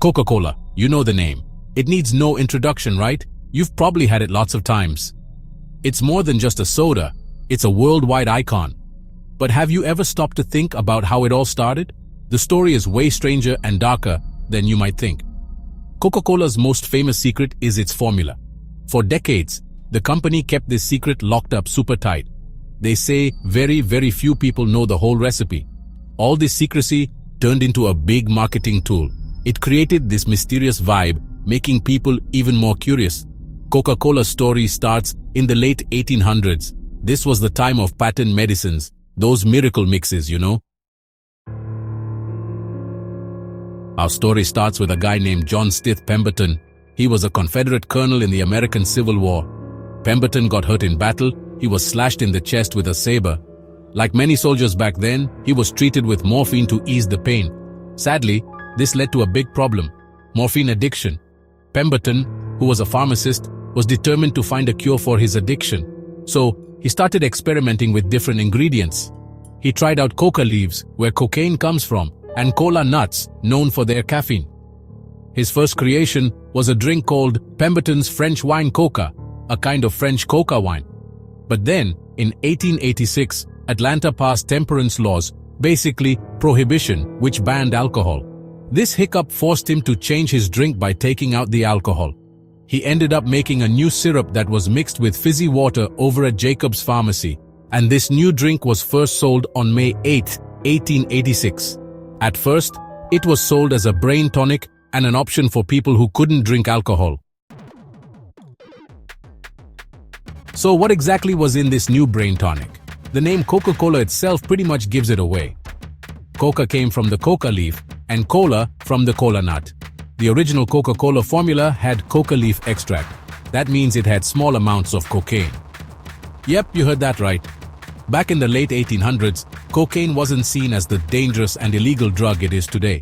Coca-Cola, you know the name. It needs no introduction, right? You've probably had it lots of times. It's more than just a soda, it's a worldwide icon. But have you ever stopped to think about how it all started? The story is way stranger and darker than you might think. Coca-Cola's most famous secret is its formula. For decades, the company kept this secret locked up super tight. They say very few people know the whole recipe. All this secrecy turned into a big marketing tool. It created this mysterious vibe, making people even more curious. Coca-Cola's story starts in the late 1800s. This was the time of patent medicines, those miracle mixes, you know. Our story starts with a guy named John Stith Pemberton. He was a Confederate colonel in the American Civil War. Pemberton got hurt in battle. He was slashed in the chest with a saber. Like many soldiers back then, he was treated with morphine to ease the pain. Sadly, this led to a big problem: morphine addiction. Pemberton, who was a pharmacist, was determined to find a cure for his addiction. So, he started experimenting with different ingredients. He tried out coca leaves, where cocaine comes from, and Kola nuts, known for their caffeine. His first creation was a drink called Pemberton's French Wine Coca, a kind of French coca wine. But then, in 1886, Atlanta passed temperance laws, basically prohibition, which banned alcohol. This hiccup forced him to change his drink by taking out the alcohol. He ended up making a new syrup that was mixed with fizzy water over at Jacob's Pharmacy, and this new drink was first sold on May 8, 1886. At first, it was sold as a brain tonic and an option for people who couldn't drink alcohol. So what exactly was in this new brain tonic? The name Coca-Cola itself pretty much gives it away. Coca came from the coca leaf and cola from the cola nut. The original Coca-Cola formula had coca leaf extract. That means it had small amounts of cocaine. Yep, you heard that right. Back in the late 1800s, cocaine wasn't seen as the dangerous and illegal drug it is today.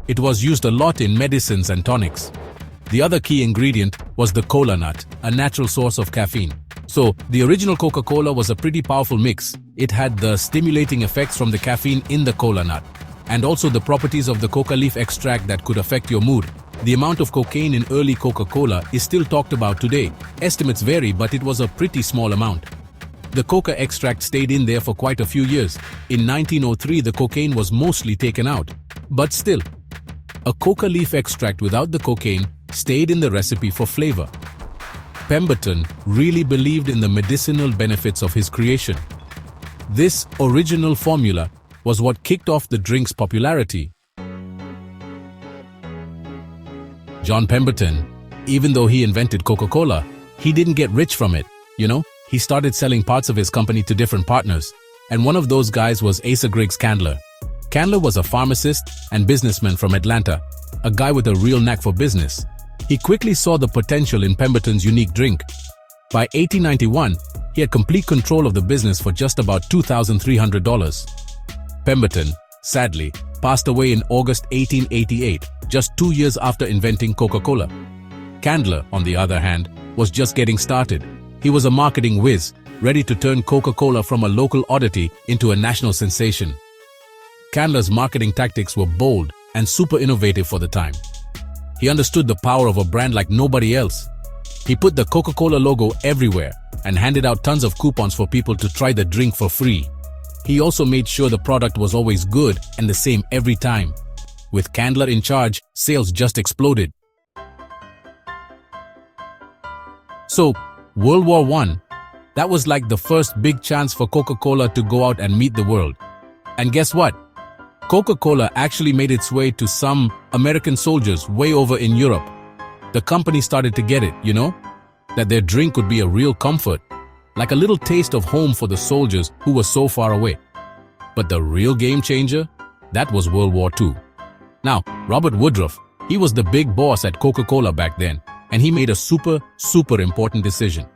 It was used a lot in medicines and tonics. The other key ingredient was the cola nut, a natural source of caffeine. So, the original Coca-Cola was a pretty powerful mix. It had the stimulating effects from the caffeine in the cola nut, and also the properties of the coca leaf extract that could affect your mood. The amount of cocaine in early Coca-Cola is still talked about today. Estimates vary, but it was a pretty small amount. The coca extract stayed in there for quite a few years. In 1903, the cocaine was mostly taken out. But still, a coca leaf extract without the cocaine stayed in the recipe for flavor. Pemberton really believed in the medicinal benefits of his creation. This original formula was what kicked off the drink's popularity. John Pemberton, even though he invented Coca-Cola, he didn't get rich from it, you know? He started selling parts of his company to different partners, and one of those guys was Asa Griggs Candler. Candler was a pharmacist and businessman from Atlanta, a guy with a real knack for business. He quickly saw the potential in Pemberton's unique drink. By 1891, he had complete control of the business for just about $2,300. Pemberton, sadly, passed away in August 1888, just 2 years after inventing Coca-Cola. Candler, on the other hand, was just getting started. He was a marketing whiz, ready to turn Coca-Cola from a local oddity into a national sensation. Candler's marketing tactics were bold and super innovative for the time. He understood the power of a brand like nobody else. He put the Coca-Cola logo everywhere and handed out tons of coupons for people to try the drink for free. He also made sure the product was always good and the same every time. With Candler in charge, sales just exploded. So, World War I, that was like the first big chance for Coca-Cola to go out and meet the world. And guess what? Coca-Cola actually made its way to some American soldiers way over in Europe. The company started to get it, you know? That their drink could be a real comfort, like a little taste of home for the soldiers who were so far away. But the real game changer? That was World War II. Now, Robert Woodruff, he was the big boss at Coca-Cola back then, and he made a super important decision.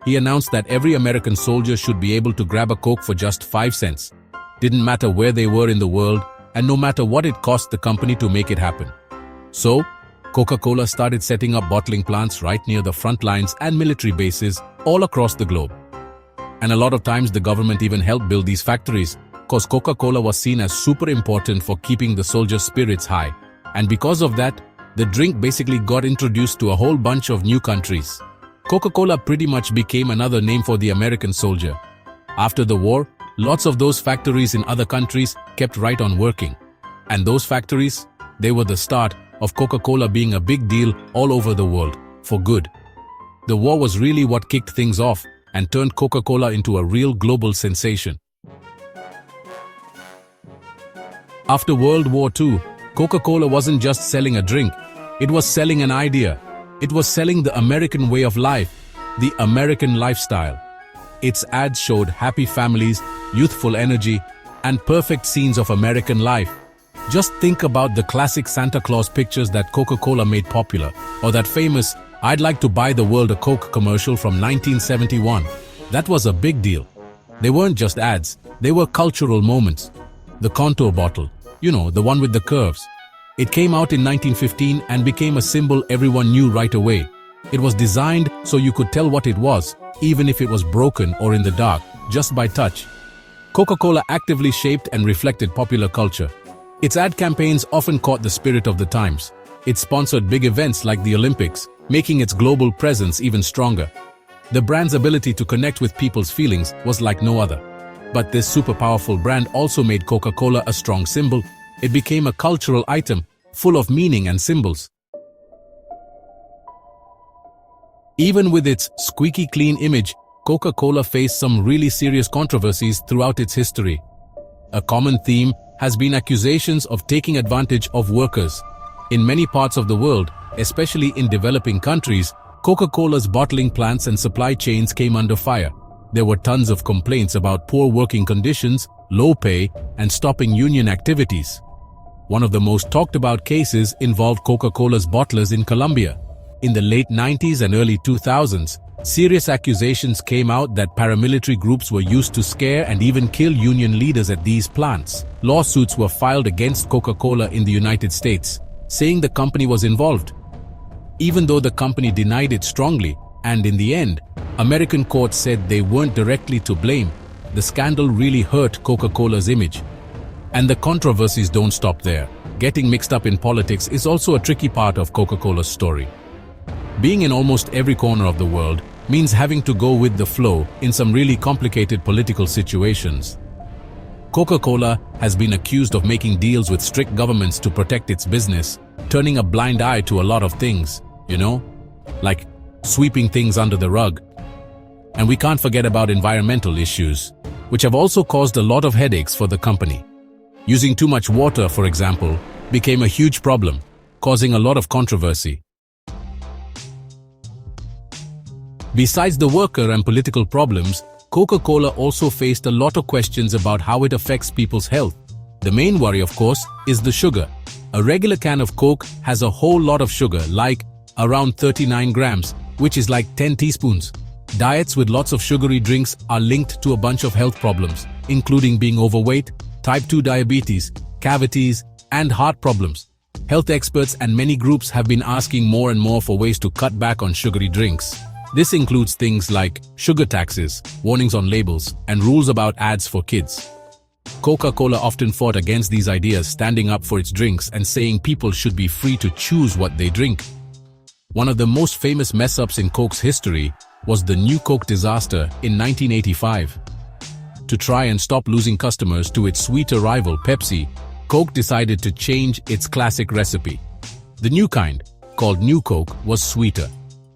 He announced that every American soldier should be able to grab a Coke for just 5 cents. Didn't matter where they were in the world, and no matter what it cost the company to make it happen. So, Coca-Cola started setting up bottling plants right near the front lines and military bases all across the globe. And a lot of times the government even helped build these factories, because Coca-Cola was seen as super important for keeping the soldiers' spirits high. And because of that, the drink basically got introduced to a whole bunch of new countries. Coca-Cola pretty much became another name for the American soldier. After the war, lots of those factories in other countries kept right on working. And those factories, they were the start of Coca-Cola being a big deal all over the world, for good. The war was really what kicked things off and turned Coca-Cola into a real global sensation. After World War II, Coca-Cola wasn't just selling a drink, it was selling an idea. It was selling the American way of life, the American lifestyle. Its ads showed happy families, youthful energy, and perfect scenes of American life. Just think about the classic Santa Claus pictures that Coca-Cola made popular, or that famous "I'd like to buy the world a Coke" commercial from 1971. That was a big deal. They weren't just ads, they were cultural moments. The contour bottle, you know, the one with the curves. It came out in 1915 and became a symbol everyone knew right away. It was designed so you could tell what it was, even if it was broken or in the dark, just by touch. Coca-Cola actively shaped and reflected popular culture. Its ad campaigns often caught the spirit of the times. It sponsored big events like the Olympics, making its global presence even stronger. The brand's ability to connect with people's feelings was like no other. But this super powerful brand also made Coca-Cola a strong symbol. It became a cultural item, full of meaning and symbols. Even with its squeaky clean image, Coca-Cola faced some really serious controversies throughout its history. A common theme has been accusations of taking advantage of workers. In many parts of the world, especially in developing countries, Coca-Cola's bottling plants and supply chains came under fire. There were tons of complaints about poor working conditions, low pay, and stopping union activities. One of the most talked about cases involved Coca-Cola's bottlers in Colombia. In the late 90s and early 2000s, serious accusations came out that paramilitary groups were used to scare and even kill union leaders at these plants. Lawsuits were filed against Coca-Cola in the United States, saying the company was involved. Even though the company denied it strongly, and in the end, American courts said they weren't directly to blame, the scandal really hurt Coca-Cola's image. And the controversies don't stop there. Getting mixed up in politics is also a tricky part of Coca-Cola's story. Being in almost every corner of the world means having to go with the flow in some really complicated political situations. Coca-Cola has been accused of making deals with strict governments to protect its business, turning a blind eye to a lot of things, you know, like sweeping things under the rug. And we can't forget about environmental issues, which have also caused a lot of headaches for the company. Using too much water, for example, became a huge problem, causing a lot of controversy. Besides the worker and political problems, Coca-Cola also faced a lot of questions about how it affects people's health. The main worry, of course, is the sugar. A regular can of Coke has a whole lot of sugar, like around 39 grams, which is like 10 teaspoons. Diets with lots of sugary drinks are linked to a bunch of health problems, including being overweight, type 2 diabetes, cavities, and heart problems. Health experts and many groups have been asking more and more for ways to cut back on sugary drinks. This includes things like sugar taxes, warnings on labels, and rules about ads for kids. Coca-Cola often fought against these ideas, standing up for its drinks and saying people should be free to choose what they drink. One of the most famous mess-ups in Coke's history was the New Coke disaster in 1985. To try and stop losing customers to its sweeter rival Pepsi, Coke decided to change its classic recipe. The new kind, called New Coke, was sweeter.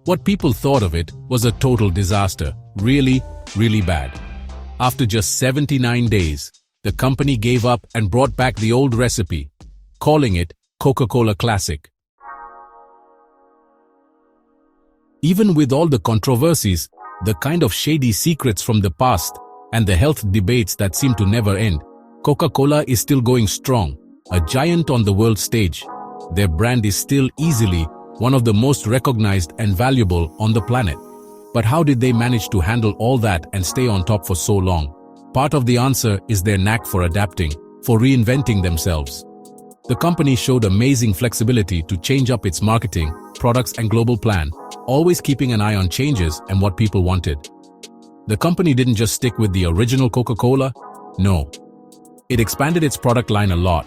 What people thought of it was a total disaster, really, really bad. After just 79 days, the company gave up and brought back the old recipe, calling it Coca-Cola Classic. Even with all the controversies, the kind of shady secrets from the past, and the health debates that seem to never end, Coca-Cola is still going strong, a giant on the world stage. Their brand is still easily one of the most recognized and valuable on the planet. But how did they manage to handle all that and stay on top for so long? Part of the answer is their knack for adapting, for reinventing themselves. The company showed amazing flexibility to change up its marketing, products, and global plan, always keeping an eye on changes and what people wanted. The company didn't just stick with the original Coca-Cola. No. It expanded its product line a lot.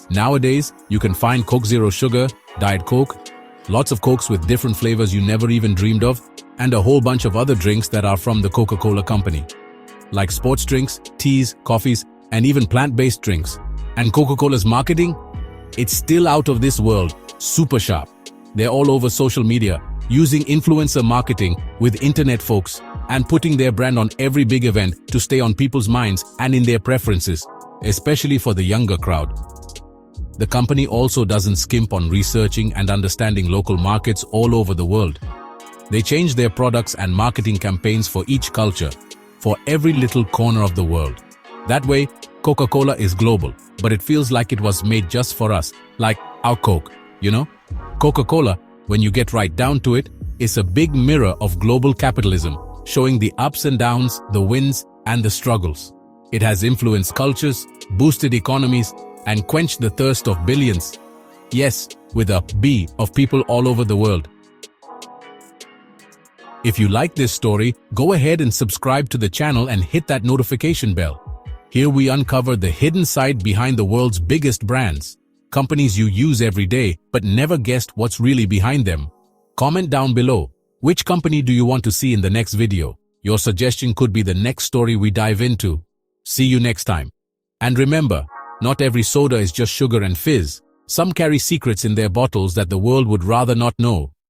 Nowadays, you can find Coke Zero Sugar, Diet Coke, lots of Cokes with different flavors you never even dreamed of, and a whole bunch of other drinks that are from the Coca-Cola company. Like sports drinks, teas, coffees, and even plant-based drinks. And Coca-Cola's marketing? It's still out of this world, super sharp. They're all over social media, using influencer marketing with internet folks, and putting their brand on every big event to stay on people's minds and in their preferences, especially for the younger crowd. The company also doesn't skimp on researching and understanding local markets all over the world. They change their products and marketing campaigns for each culture, for every little corner of the world. That way, Coca-Cola is global, but it feels like it was made just for us, like our Coke, you know? Coca-Cola, when you get right down to it, is a big mirror of global capitalism, showing the ups and downs, the wins and the struggles. It has influenced cultures, boosted economies, and quenched the thirst of billions. Yes, with a B of people all over the world. If you like this story, go ahead and subscribe to the channel and hit that notification bell. Here we uncover the hidden side behind the world's biggest brands, companies you use every day but never guessed what's really behind them. Comment down below, which company do you want to see in the next video? Your suggestion could be the next story we dive into. See you next time. And remember, not every soda is just sugar and fizz. Some carry secrets in their bottles that the world would rather not know.